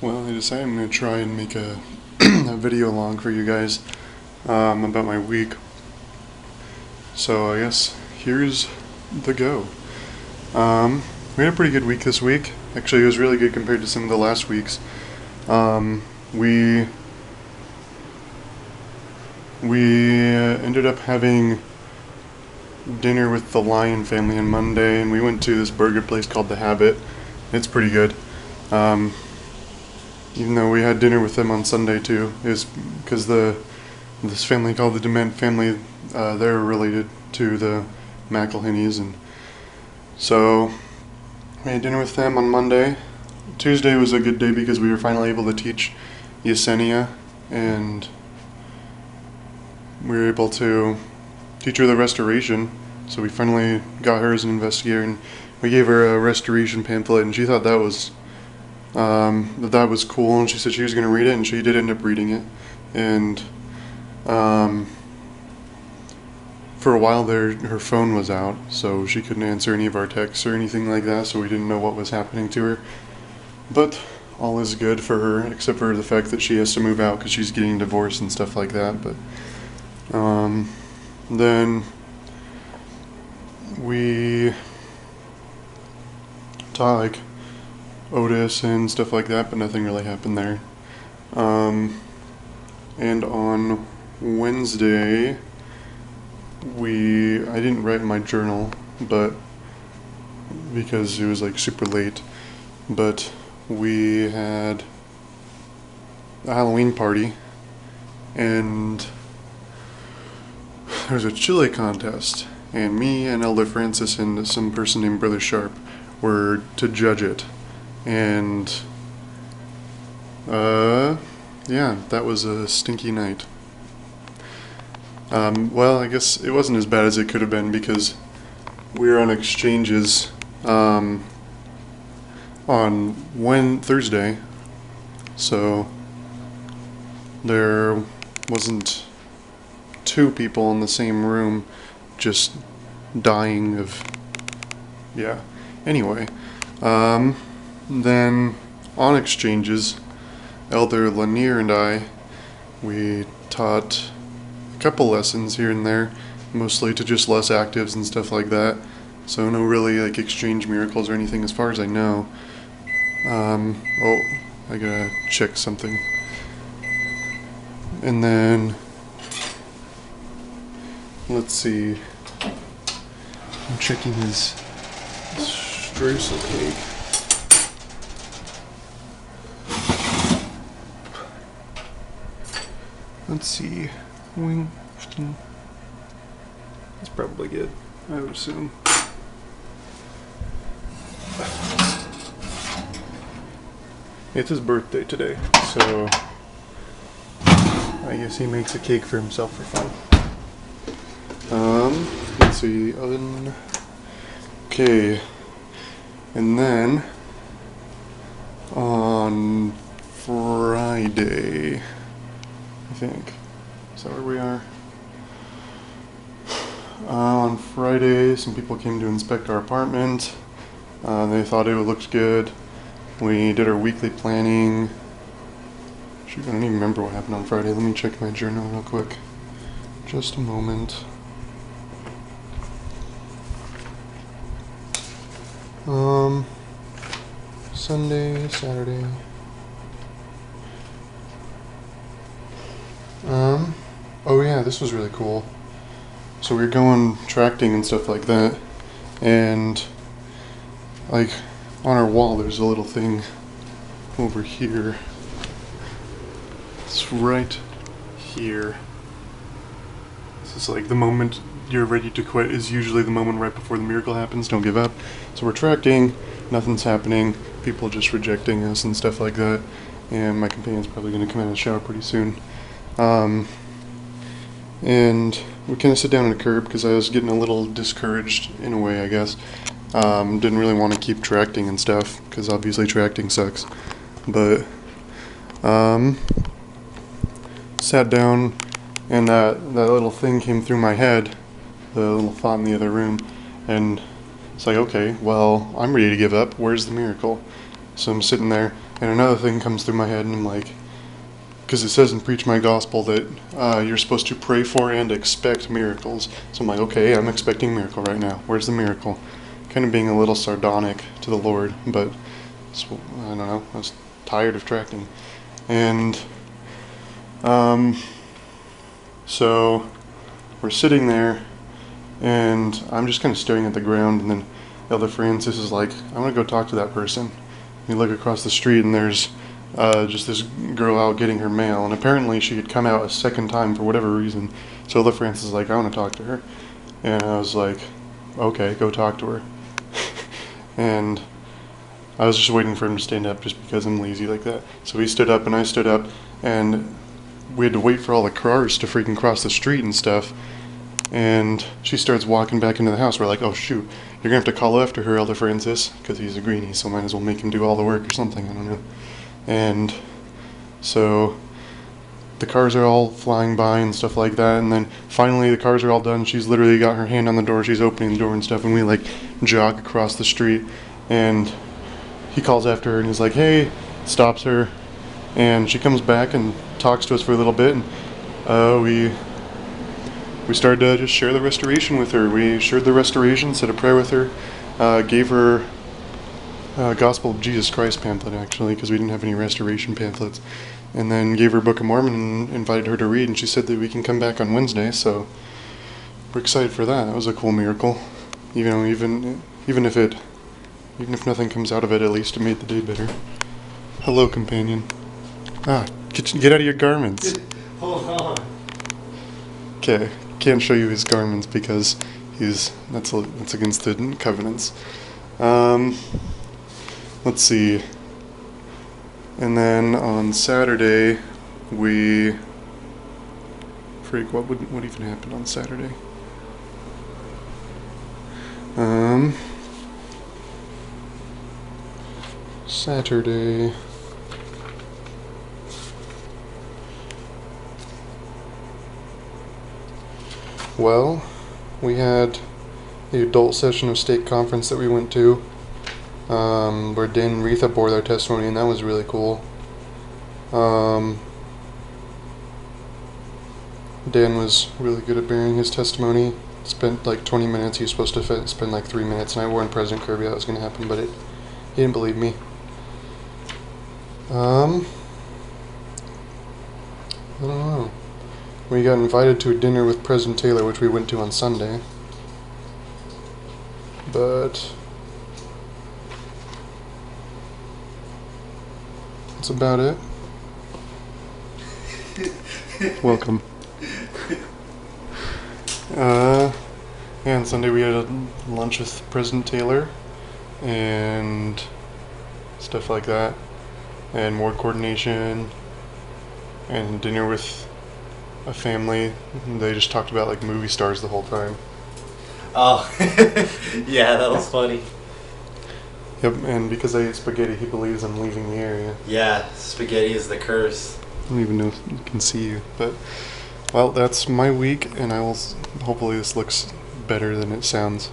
Well, I decided I'm going to try and make a, a video log for you guys about my week. So I guess here's the go. We had a pretty good week this week. Actually, it was really good compared to some of the last weeks. We ended up having dinner with the Lion family on Monday, and we went to this burger place called The Habit. It's pretty good. Even though we had dinner with them on Sunday too, is because this family called the Dement family, they're related to the McElhennys, and so we had dinner with them on Monday. Tuesday was a good day because we were finally able to teach Yesenia, and we were able to teach her the restoration. So we finally got her as an investigator, and we gave her a restoration pamphlet, and she thought that was that was cool, and she said she was going to read it, and she did end up reading it. And for a while there, her phone was out, so she couldn't answer any of our texts or anything like that, so we didn't know what was happening to her. But all is good for her, except for the fact that she has to move out because she's getting divorced and stuff like that. But then we taught like Otis and stuff like that, but nothing really happened there. And on Wednesday, I didn't write in my journal, but because it was like super late, but we had a Halloween party, and there was a chili contest, and me and Elder Francis and some person named Brother Sharp were to judge it. And yeah, that was a stinky night. Well, I guess it wasn't as bad as it could have been because we were on exchanges on Thursday, so there wasn't two people in the same room just dying of, yeah. Anyway, then on exchanges, Elder Lanier and I, we taught a couple lessons here and there, mostly to just less actives and stuff like that. So no really like exchange miracles or anything as far as I know. Oh, I gotta check something. And then, let's see, I'm checking his streusel cake. Let's see. That's probably good, I would assume. It's his birthday today, so I guess he makes a cake for himself for fun. Let's see, oven. Okay, and then on Friday, I think, is that where we are? On Friday, some people came to inspect our apartment. They thought it looked good. We did our weekly planning. Shoot, I don't even remember what happened on Friday. Let me check my journal real quick. Just a moment. Sunday, Saturday. Oh yeah, this was really cool. So we were going tracting and stuff like that, and like on our wall there's a little thing over here. It's right here. This is like the moment you're ready to quit is usually the moment right before the miracle happens. Don't give up. So we're tracting, nothing's happening, people just rejecting us and stuff like that, and my companion's probably going to come out of the shower pretty soon. And we kind of sit down on a curb because I was getting a little discouraged in a way, I guess. Didn't really want to keep tracting and stuff because obviously tracting sucks. But sat down, and that little thing came through my head, the little thought in the other room, and it's like, okay, well, I'm ready to give up. Where's the miracle? So I'm sitting there, and another thing comes through my head, and I'm like, because it says in Preach My Gospel that you're supposed to pray for and expect miracles. So I'm like, okay, I'm expecting a miracle right now. Where's the miracle? Kind of being a little sardonic to the Lord, but I don't know. I was tired of tracting. And so we're sitting there, and I'm just kind of staring at the ground, and then Elder Francis is like, I'm going to go talk to that person. We look across the street, and there's just this girl out getting her mail, and apparently she had come out a second time for whatever reason. So Elder Francis is like, I want to talk to her. And I was like, okay, go talk to her. And I was just waiting for him to stand up just because I'm lazy like that. So he stood up and I stood up, and we had to wait for all the cars to freaking cross the street and stuff. And she starts walking back into the house. We're like, oh shoot, you're going to have to call after her, Elder Francis, because he's a greenie, so might as well make him do all the work or something, I don't know. And so the cars are all flying by and stuff like that, and then finally the cars are all done. She's literally got her hand on the door, she's opening the door and stuff, and we like jog across the street, and he calls after her and he's like, hey, stops her, and she comes back and talks to us for a little bit, and we started to just share the restoration with her. We shared the restoration, said a prayer with her, gave her Gospel of Jesus Christ pamphlet, actually, because we didn't have any restoration pamphlets, and then gave her Book of Mormon and invited her to read, and she said that we can come back on Wednesday, so we're excited for that. That was a cool miracle. Even if nothing comes out of it, at least it made the day better. Hello, companion. Get out of your garments. Hold on. Okay, can't show you his garments because that's against the covenants. Let's see. And then on Saturday, what even happened on Saturday? Saturday. Well, we had the adult session of state conference that we went to, where Dan and Retha bore their testimony, and that was really cool. Dan was really good at bearing his testimony. Spent like 20 minutes. He was supposed to spend like 3 minutes, and I warned President Kirby that was going to happen, but he didn't believe me. I don't know. We got invited to a dinner with President Taylor, which we went to on Sunday. But that's about it. Welcome. And Sunday we had a lunch with President Taylor and stuff like that, and more coordination, and dinner with a family. They just talked about like movie stars the whole time. Oh, yeah, that was funny. Yep, and because I ate spaghetti, he believes I'm leaving the area. Yeah, spaghetti is the curse. I don't even know if you can see you, but well, that's my week, and hopefully this looks better than it sounds.